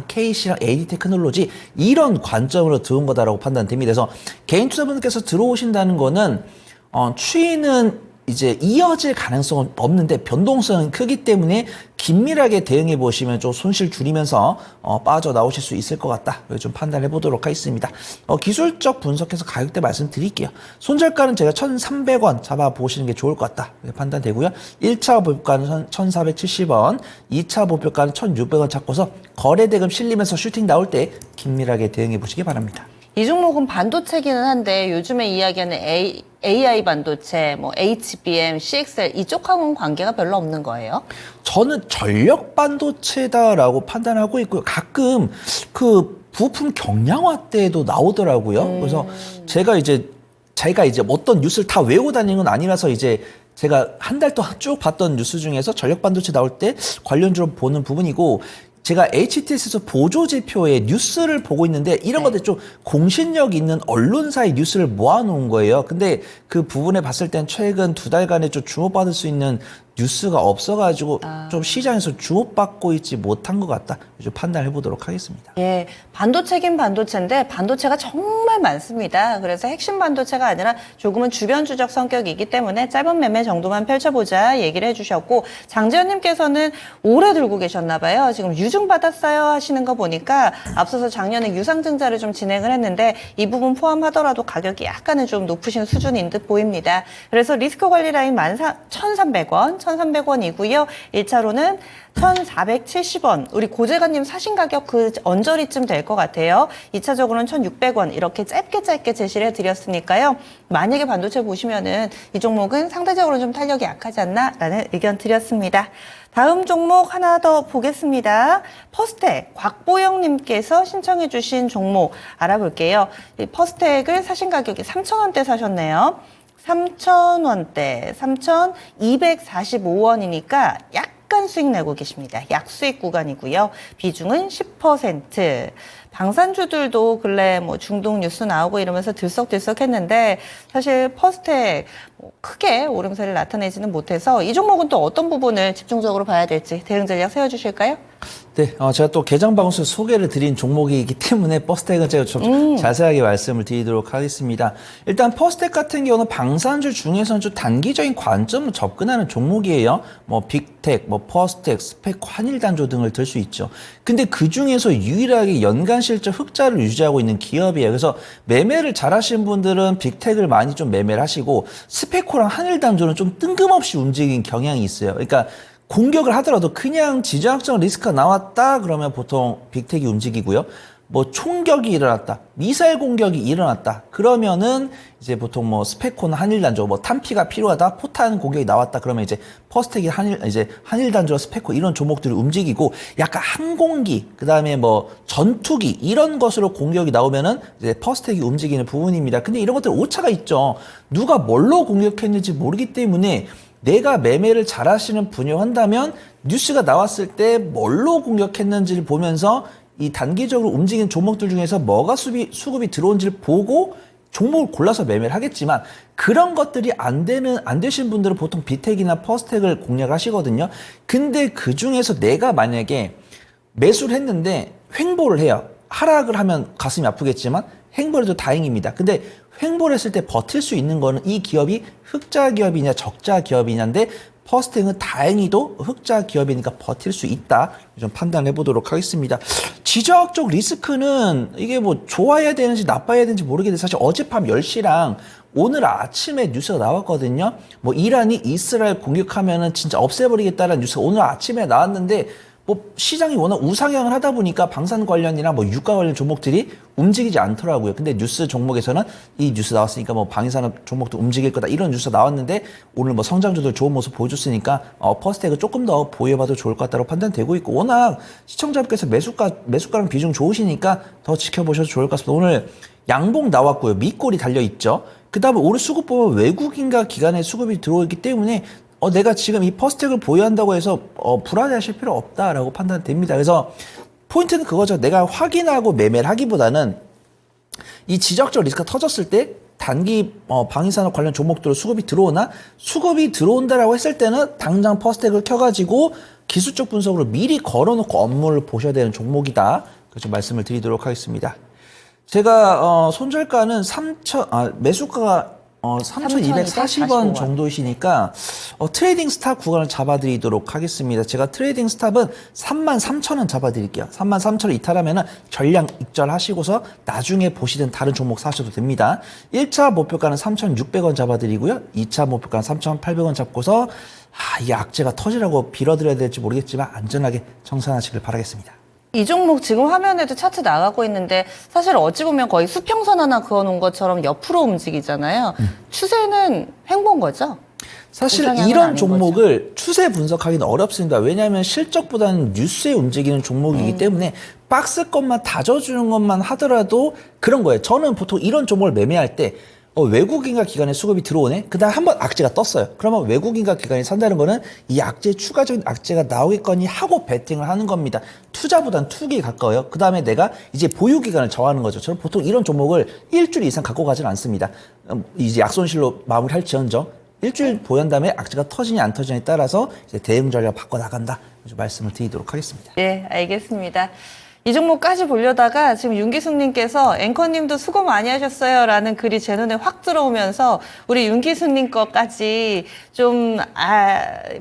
KC랑 AD 테크놀로지 이런 관점으로 들어온 거다라고 판단됩니다. 그래서 개인 투자분들께서 들어오신다는 거는 추이는 이제 이어질 가능성은 없는데 변동성은 크기 때문에 긴밀하게 대응해 보시면 좀 손실 줄이면서 빠져나오실 수 있을 것 같다. 좀 판단해 보도록 하겠습니다. 기술적 분석해서 가격대 말씀드릴게요. 손절가는 제가 1,300원 잡아보시는 게 좋을 것 같다. 판단되고요. 1차 목표가는 1,470원, 2차 목표가는 1,600원 잡고서 거래대금 실리면서 슈팅 나올 때 긴밀하게 대응해 보시기 바랍니다. 이 종목은 반도체기는 한데 요즘에 이야기하는 AI 반도체, 뭐 HBM, CXL 이쪽하고는 관계가 별로 없는 거예요? 저는 전력 반도체다라고 판단하고 있고요. 가끔 그 부품 경량화 때도 나오더라고요. 그래서 제가 이제 제가 이제 어떤 뉴스를 다 외우고 다니는 건 아니라서 이제 제가 한 달 동안 쭉 봤던 뉴스 중에서 전력 반도체 나올 때 관련주로 보는 부분이고 제가 HTS에서 보조지표의 뉴스를 보고 있는데 이런 네. 것들 좀 공신력 있는 언론사의 뉴스를 모아놓은 거예요. 근데 그 부분에 봤을 땐 최근 2달간에 좀 주목받을 수 있는 뉴스가 없어가지고 좀 시장에서 주목받고 있지 못한 것 같다. 좀 판단해 보도록 하겠습니다. 예, 반도체긴 반도체인데 반도체가 정말 많습니다. 그래서 핵심 반도체가 아니라 조금은 주변 주적 성격이기 때문에 짧은 매매 정도만 펼쳐보자 얘기를 해주셨고 장재현님께서는 오래 들고 계셨나 봐요. 지금 유증 받았어요 하시는 거 보니까 앞서서 작년에 유상증자를 좀 진행을 했는데 이 부분 포함하더라도 가격이 약간은 좀 높으신 수준인 듯 보입니다. 그래서 리스크 관리 라인 1,300원, 1,300원이고요. 1차로는 1,470원. 우리 고재관님 사신 가격 그 언저리쯤 될 것 같아요. 2차적으로는 1,600원. 이렇게 짧게 제시를 해드렸으니까요. 만약에 반도체 보시면은 이 종목은 상대적으로 좀 탄력이 약하지 않나라는 의견 드렸습니다. 다음 종목 하나 더 보겠습니다. 퍼스텍 곽보영님께서 신청해주신 종목 알아볼게요. 이 퍼스텍을 사신 가격이 3,000원대 사셨네요. 3,000원대, 3,245원이니까 약간 수익 내고 계십니다. 약수익 구간이고요. 비중은 10%. 방산주들도 근래 뭐 중동 뉴스 나오고 이러면서 들썩들썩했는데 사실 퍼스텍 크게 오름세를 나타내지는 못해서 이 종목은 또 어떤 부분을 집중적으로 봐야 될지 대응 전략 세워주실까요? 네, 제가 또 개장 방송 소개를 드린 종목이기 때문에 퍼스텍은 제가 좀 자세하게 말씀을 드리도록 하겠습니다. 일단 퍼스텍 같은 경우는 방산주 중에서는 좀 단기적인 관점으로 접근하는 종목이에요. 뭐 빅텍, 뭐 퍼스텍, 스펙, 환일단조 등을 들 수 있죠. 근데 그 중에서 유일하게 연간 실적 흑자를 유지하고 있는 기업이에요. 그래서 매매를 잘하시는 분들은 빅텍을 많이 좀 매매를 하시고 스펙코랑 환일단조는 좀 뜬금없이 움직이는 경향이 있어요. 그러니까 공격을 하더라도 그냥 지정학적 리스크가 나왔다 그러면 보통 빅텍이 움직이고요. 뭐 총격이 일어났다, 미사일 공격이 일어났다 그러면은 이제 보통 뭐 스펙코나 한일단조, 뭐 탄피가 필요하다, 포탄 공격이 나왔다 그러면 이제 퍼스텍이 한일단조, 스펙코 이런 종목들을 움직이고 약간 항공기, 그 다음에 뭐 전투기 이런 것으로 공격이 나오면은 이제 퍼스텍이 움직이는 부분입니다. 근데 이런 것들 오차가 있죠. 누가 뭘로 공격했는지 모르기 때문에. 내가 매매를 잘 하시는 분야 한다면 뉴스가 나왔을 때 뭘로 공격했는지를 보면서 이 단기적으로 움직이는 종목들 중에서 뭐가 수급이 들어온지를 보고 종목을 골라서 매매를 하겠지만 그런 것들이 안 되신 분들은 보통 빅텍이나 퍼스텍을 공략하시거든요. 근데 그 중에서 내가 만약에 매수를 했는데 횡보를 해요. 하락을 하면 가슴이 아프겠지만 횡보를 해도 다행입니다. 근데 횡보를 했을 때 버틸 수 있는 거는 이 기업이 흑자 기업이냐 적자 기업이냐인데 퍼스텍은 다행히도 흑자 기업이니까 버틸 수 있다. 좀 판단해 보도록 하겠습니다. 지정학적 리스크는 이게 뭐 좋아야 되는지 나빠야 되는지 모르겠는데 사실 어젯밤 10시랑 오늘 아침에 뉴스가 나왔거든요. 뭐 이란이 이스라엘 공격하면은 진짜 없애버리겠다는 뉴스가 오늘 아침에 나왔는데 뭐 시장이 워낙 우상향을 하다 보니까 방산 관련이나 뭐 유가 관련 종목들이 움직이지 않더라고요. 근데 뉴스 종목에서는 이 뉴스 나왔으니까 뭐 방위산업 종목도 움직일 거다 이런 뉴스가 나왔는데 오늘 뭐 성장주들 좋은 모습 보여줬으니까 퍼스텍은 조금 더 보유해봐도 좋을 것 같다고 판단되고 있고 워낙 시청자분께서 매수가랑 비중 좋으시니까 더 지켜보셔도 좋을 것 같습니다. 오늘 양봉 나왔고요. 밑골이 달려있죠. 그 다음에 오늘 수급 보면 외국인과 기관의 수급이 들어오기 때문에 내가 지금 이 퍼스텍을 보유한다고 해서 불안해하실 필요 없다라고 판단됩니다. 그래서 포인트는 그거죠. 내가 확인하고 매매를 하기보다는 이 지적적 리스크가 터졌을 때 단기 방위산업 관련 종목들로 수급이 들어오나 수급이 들어온다라고 했을 때는 당장 퍼스텍을 켜가지고 기술적 분석으로 미리 걸어놓고 업무를 보셔야 되는 종목이다. 그래서 말씀을 드리도록 하겠습니다. 제가 손절가는 매수가가 3,240원 정도이시니까 트레이딩 스탑 구간을 잡아드리도록 하겠습니다. 제가 트레이딩 스탑은 33,000원 잡아드릴게요. 33,000원 이탈하면은 전량 익절하시고서 나중에 보시든 다른 종목 사셔도 됩니다. 1차 목표가는 3,600원 잡아드리고요. 2차 목표가는 3,800원 잡고서 이 악재가 터지라고 빌어드려야 될지 모르겠지만 안전하게 청산하시길 바라겠습니다. 이 종목 지금 화면에도 차트 나가고 있는데 사실 어찌 보면 거의 수평선 하나 그어놓은 것처럼 옆으로 움직이잖아요. 추세는 횡보인 거죠? 사실 우상향은 이런 아닌 종목을 추세 분석하기는 어렵습니다. 왜냐하면 실적보다는 뉴스에 움직이는 종목이기 때문에 박스 것만 다져주는 것만 하더라도 그런 거예요. 저는 보통 이런 종목을 매매할 때 외국인과 기관의 수급이 들어오네? 그 다음 한번 악재가 떴어요. 그러면 외국인과 기관이 산다는 거는 이 악재, 추가적인 악재가 나오겠거니 하고 베팅을 하는 겁니다. 투자보단 투기에 가까워요. 그 다음에 내가 이제 보유기간을 정하는 거죠. 저는 보통 이런 종목을 일주일 이상 갖고 가지는 않습니다. 이제 약손실로 마무리할지언정 일주일 보유한 다음에 악재가 터지냐 안 터지냐에 따라서 이제 대응 전략을 바꿔나간다. 말씀을 드리도록 하겠습니다. 네, 알겠습니다. 이 종목까지 보려다가 지금 윤기숙님께서 앵커님도 수고 많이 하셨어요 라는 글이 제 눈에 확 들어오면서 우리 윤기숙님 거까지 좀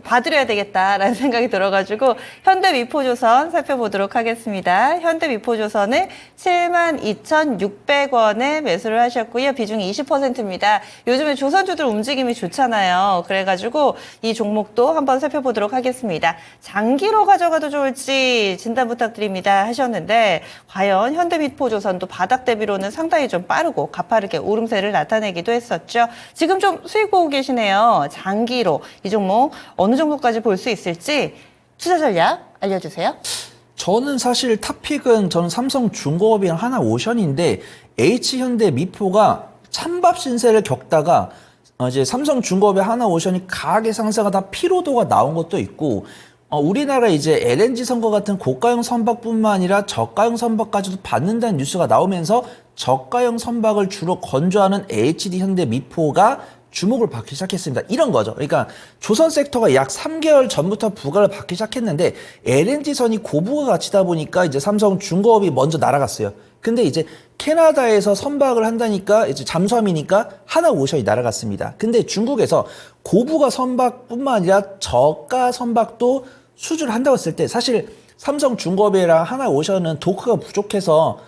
봐드려야 되겠다라는 생각이 들어가지고 현대미포조선 살펴보도록 하겠습니다. 현대미포조선을 72,600원에 매수를 하셨고요. 비중이 20%입니다. 요즘에 조선주들 움직임이 좋잖아요. 그래가지고 이 종목도 한번 살펴보도록 하겠습니다. 장기로 가져가도 좋을지 진단 부탁드립니다 하셨는데 과연 현대미포조선도 바닥 대비로는 상당히 좀 빠르고 가파르게 오름세를 나타내기도 했었죠. 지금 좀 수익 보고 계시네요. 장기로 이 종목 어느 정도까지 볼 수 있을지 투자 전략 알려주세요. 저는 사실 탑픽은 저는 삼성중공업이랑 하나오션인데 H현대미포가 찬밥 신세를 겪다가 이제 삼성중공업의 하나오션이 강하게 상승하다 피로도가 나온 것도 있고 우리나라 이제 LNG 선거 같은 고가형 선박뿐만 아니라 저가형 선박까지도 받는다는 뉴스가 나오면서 저가형 선박을 주로 건조하는 HD현대미포가 주목을 받기 시작했습니다. 이런 거죠. 그러니까 조선 섹터가 약 3개월 전부터 부각을 받기 시작했는데 LNG선이 고부가 가치다 보니까 이제 삼성중공업이 먼저 날아갔어요. 근데 이제 캐나다에서 선박을 한다니까 이제 잠수함이니까 하나오션이 날아갔습니다. 근데 중국에서 고부가 선박뿐만 아니라 저가 선박도 수주를 한다고 했을 때 사실 삼성중공업이랑 하나오션은 도크가 부족해서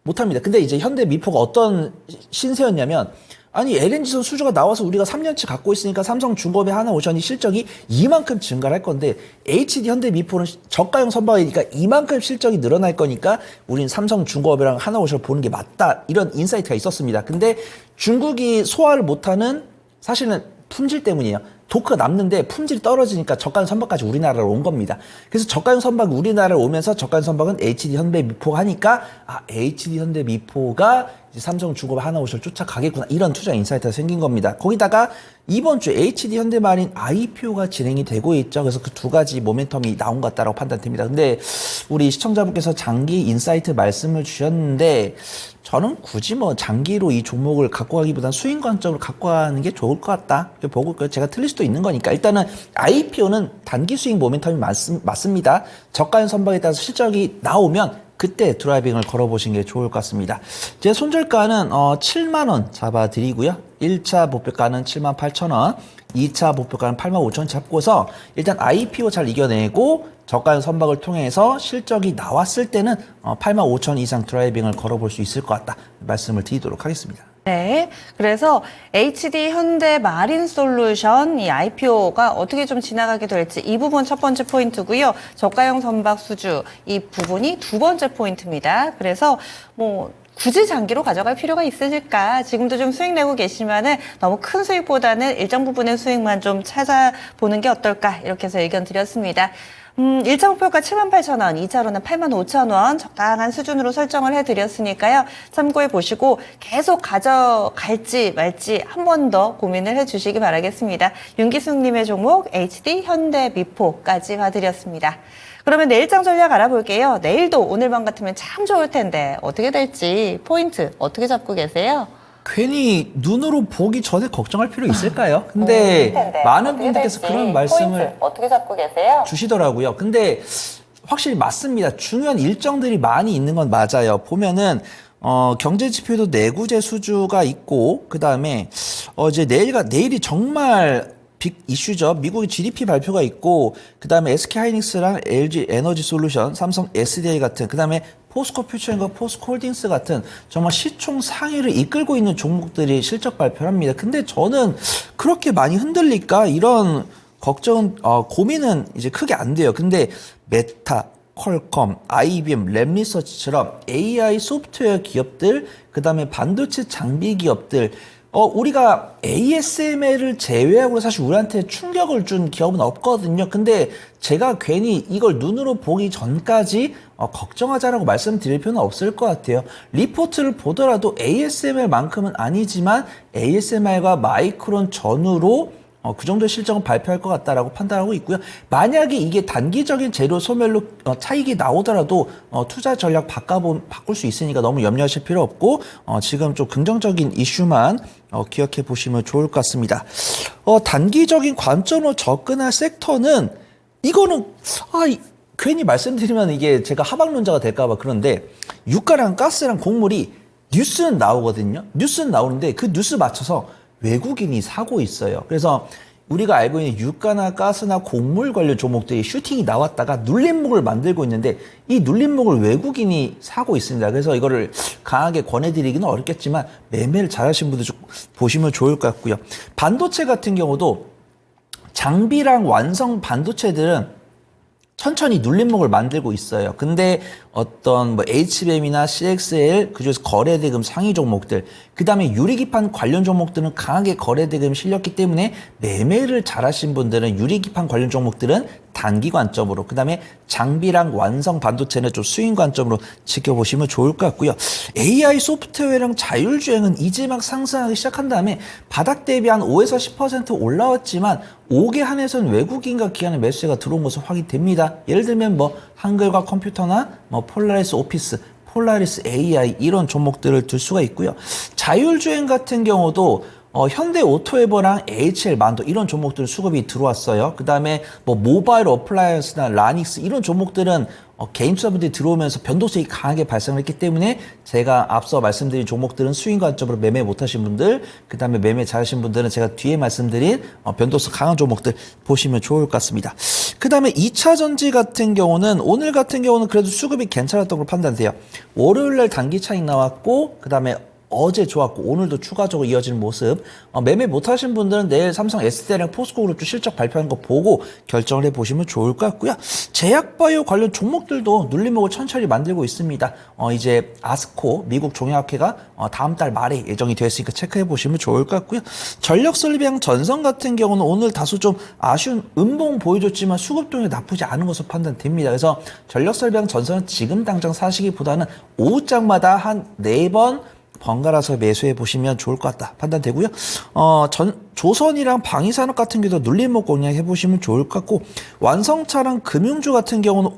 못합니다. 근데 이제 현대미포가 어떤 신세였냐면 아니 LNG선 수주가 나와서 우리가 3년치 갖고 있으니까 삼성중공업의 하나오션이 실적이 이만큼 증가를 할 건데 HD현대미포는 저가형 선박이니까 이만큼 실적이 늘어날 거니까 우린 삼성중공업이랑 하나오션을 보는 게 맞다 이런 인사이트가 있었습니다. 근데 중국이 소화를 못하는 사실은 품질 때문이에요. 도크가 남는데 품질이 떨어지니까 저가형 선박까지 우리나라로 온 겁니다. 그래서 저가형 선박이 우리나라로 오면서 저가형 선박은 HD현대미포가 하니까 HD현대미포가 삼성중공업 하나오션을 쫓아가겠구나 이런 투자 인사이트가 생긴 겁니다. 거기다가 이번 주 HD현대마린 IPO가 진행이 되고 있죠. 그래서 그 두 가지 모멘텀이 나온 것 같다고 판단됩니다. 근데 우리 시청자분께서 장기 인사이트 말씀을 주셨는데 저는 굳이 뭐 장기로 이 종목을 갖고 가기보다는 수익 관점으로 갖고 가는 게 좋을 것 같다. 보고 제가 틀릴 수도 있는 거니까 일단은 IPO는 단기 수익 모멘텀이 맞습니다. 저가형 선박에 따라서 실적이 나오면 그때 드라이빙을 걸어보시는 게 좋을 것 같습니다. 제 손절가는 7만 원 잡아드리고요. 1차 목표가는 78,000원, 2차 목표가는 85,000원 잡고서 일단 IPO 잘 이겨내고 저가형 선박을 통해서 실적이 나왔을 때는 85,000원 이상 드라이빙을 걸어볼 수 있을 것 같다. 말씀을 드리도록 하겠습니다. 네, 그래서 HD 현대 마린 솔루션 이 IPO가 어떻게 좀 지나가게 될지 이 부분 첫 번째 포인트고요. 저가형 선박 수주 이 부분이 두 번째 포인트입니다. 그래서 뭐 굳이 장기로 가져갈 필요가 있으실까? 지금도 좀 수익 내고 계시면은 너무 큰 수익보다는 일정 부분의 수익만 좀 찾아보는 게 어떨까? 이렇게 해서 의견 드렸습니다. 1차 목표가 78,000원, 2차로는 85,000원 적당한 수준으로 설정을 해드렸으니까요. 참고해 보시고 계속 가져갈지 말지 한 번 더 고민을 해주시기 바라겠습니다. 윤기숙님의 종목 HD 현대미포까지 봐드렸습니다. 그러면 내일장 전략 알아볼게요. 내일도 오늘 밤 같으면 참 좋을 텐데 어떻게 될지 포인트 어떻게 잡고 계세요? 괜히 눈으로 보기 전에 걱정할 필요 있을까요? 근데 많은 분들께서 그런 말씀을 어떻게 잡고 계세요? 주시더라고요. 근데 확실히 맞습니다. 중요한 일정들이 많이 있는 건 맞아요. 경제 지표도 내구재 수주가 있고 그다음에 이제 내일이 정말 빅 이슈죠. 미국의 GDP 발표가 있고 그다음에 SK하이닉스랑 LG 에너지 솔루션, 삼성 SDI 같은 그다음에 포스코 퓨처인과 포스코 홀딩스 같은 정말 시총 상위를 이끌고 있는 종목들이 실적 발표를 합니다. 근데 저는 그렇게 많이 흔들릴까? 이런 고민은 이제 크게 안 돼요. 근데 메타, 퀄컴, IBM, 랩리서치처럼 AI 소프트웨어 기업들, 그 다음에 반도체 장비 기업들, 우리가 ASML을 제외하고 사실 우리한테 충격을 준 기업은 없거든요. 근데 제가 괜히 이걸 눈으로 보기 전까지 걱정하자라고 말씀드릴 필요는 없을 것 같아요. 리포트를 보더라도 ASML만큼은 아니지만 ASML과 마이크론 전후로 그 정도의 실적은 발표할 것 같다라고 판단하고 있고요. 만약에 이게 단기적인 재료 소멸로 차익이 나오더라도 투자 전략 바꿀 수 있으니까 너무 염려하실 필요 없고 지금 좀 긍정적인 이슈만 기억해 보시면 좋을 것 같습니다. 단기적인 관점으로 접근할 섹터는 이거는 괜히 말씀드리면 이게 제가 하방론자가 될까 봐 그런데 유가랑 가스랑 곡물이 뉴스는 나오거든요. 뉴스는 나오는데 그 뉴스 맞춰서 외국인이 사고 있어요. 그래서 우리가 알고 있는 유가나 가스나 곡물 관련 종목들이 슈팅이 나왔다가 눌림목을 만들고 있는데 이 눌림목을 외국인이 사고 있습니다. 그래서 이거를 강하게 권해드리기는 어렵겠지만 매매를 잘하신 분들 좀 보시면 좋을 것 같고요. 반도체 같은 경우도 장비랑 완성 반도체들은 천천히 눌림목을 만들고 있어요. 근데 어떤 HBM이나 CXL 그중에서 거래대금 상위 종목들, 그 다음에 유리기판 관련 종목들은 강하게 거래대금 실렸기 때문에 매매를 잘하신 분들은 유리기판 관련 종목들은 단기 관점으로, 그 다음에 장비랑 완성 반도체는 좀 스윙 관점으로 지켜보시면 좋을 것 같고요. AI 소프트웨어랑 자율주행은 이제 막 상승하기 시작한 다음에 바닥 대비 한 5에서 10% 올라왔지만 5개 한에서는 외국인과 기관의 매수세가 들어온 것으로 확인됩니다. 예를 들면 한글과 컴퓨터나 폴라리스 오피스, 폴라리스 AI 이런 종목들을 들 수가 있고요. 자율주행 같은 경우도 현대 오토에버랑 HL 만도 이런 종목들 수급이 들어왔어요. 그 다음에 모바일 어플라이언스나 라닉스 이런 종목들은 개인 투자분들이 들어오면서 변동성이 강하게 발생을 했기 때문에 제가 앞서 말씀드린 종목들은 스윙 관점으로 매매 못하신 분들, 그 다음에 매매 잘하신 분들은 제가 뒤에 말씀드린 변동성 강한 종목들 보시면 좋을 것 같습니다. 그 다음에 2차전지 같은 경우는 오늘 같은 경우는 그래도 수급이 괜찮았다고 판단돼요. 월요일날 단기 차익 나왔고 그 다음에 어제 좋았고 오늘도 추가적으로 이어지는 모습. 매매 못하신 분들은 내일 삼성 SDI랑 포스코그룹 실적 발표하는 거 보고 결정을 해보시면 좋을 것 같고요. 제약바이오 관련 종목들도 눌림목을 천천히 만들고 있습니다. 이제 아스코 미국 종약회가 다음 달 말에 예정이 되어 있으니까 체크해보시면 좋을 것 같고요. 전력설비랑 전선 같은 경우는 오늘 다소 좀 아쉬운 음봉 보여줬지만 수급동이 나쁘지 않은 것으로 판단됩니다. 그래서 전력설비랑 전선은 지금 당장 사시기보다는 오후장마다 한 4번 번갈아서 매수해 보시면 좋을 것 같다 판단되고요. 조선이랑 방위산업 같은 경우도 눌림목 공략해 보시면 좋을 것 같고, 완성차랑 금융주 같은 경우는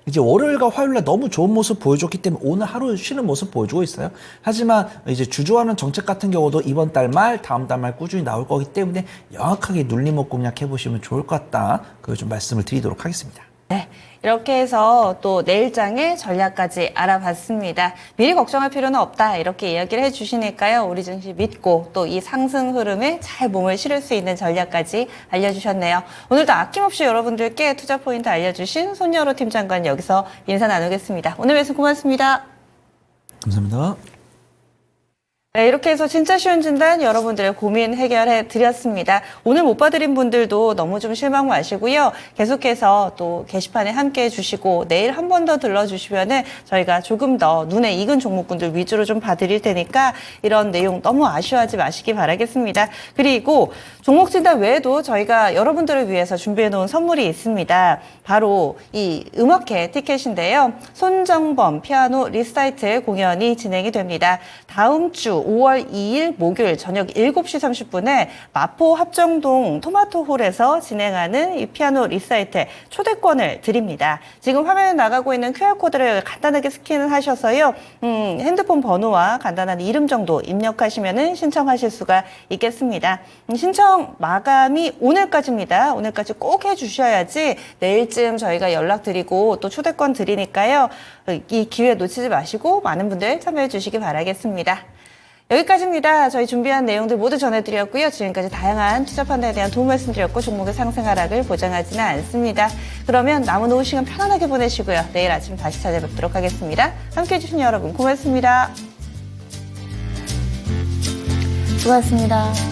이제 월요일과 화요일날 너무 좋은 모습 보여줬기 때문에 오늘 하루 쉬는 모습 보여주고 있어요. 하지만 이제 주저하는 정책 같은 경우도 이번 달 말, 다음 달 말 꾸준히 나올 거기 때문에 명확하게 눌림목 공략해 보시면 좋을 것 같다. 그걸 좀 말씀을 드리도록 하겠습니다. 네. 이렇게 해서 또 내일장의 전략까지 알아봤습니다. 미리 걱정할 필요는 없다 이렇게 이야기를 해주시니까요. 우리 증시 믿고 또 이 상승 흐름에 잘 몸을 실을 수 있는 전략까지 알려주셨네요. 오늘도 아낌없이 여러분들께 투자 포인트 알려주신 손여로 팀장관 여기서 인사 나누겠습니다. 오늘 말씀 고맙습니다. 감사합니다. 네, 이렇게 해서 진짜 쉬운 진단 여러분들의 고민 해결해 드렸습니다. 오늘 못 봐드린 분들도 너무 좀 실망 마시고요. 계속해서 또 게시판에 함께 해주시고 내일 한 번 더 들러주시면은 저희가 조금 더 눈에 익은 종목군들 위주로 좀 봐드릴 테니까 이런 내용 너무 아쉬워하지 마시기 바라겠습니다. 그리고 종목 진단 외에도 저희가 여러분들을 위해서 준비해 놓은 선물이 있습니다. 바로 이 음악회 티켓인데요. 손정범 피아노 리사이틀 공연이 진행이 됩니다. 다음 주 5월 2일 목요일 저녁 7시 30분에 마포 합정동 토마토홀에서 진행하는 이 피아노 리사이틀 초대권을 드립니다. 지금 화면에 나가고 있는 QR코드를 간단하게 스캔을 하셔서요. 핸드폰 번호와 간단한 이름 정도 입력하시면 신청하실 수가 있겠습니다. 신청 마감이 오늘까지입니다. 오늘까지 꼭 해주셔야지 내일쯤 저희가 연락드리고 또 초대권 드리니까요. 이 기회 놓치지 마시고 많은 분들 참여해 주시기 바라겠습니다. 여기까지입니다. 저희 준비한 내용들 모두 전해드렸고요. 지금까지 다양한 투자 판단에 대한 도움 말씀드렸고 종목의 상승 하락을 보장하지는 않습니다. 그러면 남은 오후 시간 편안하게 보내시고요. 내일 아침 다시 찾아뵙도록 하겠습니다. 함께해 주신 여러분 고맙습니다. 수고하셨습니다.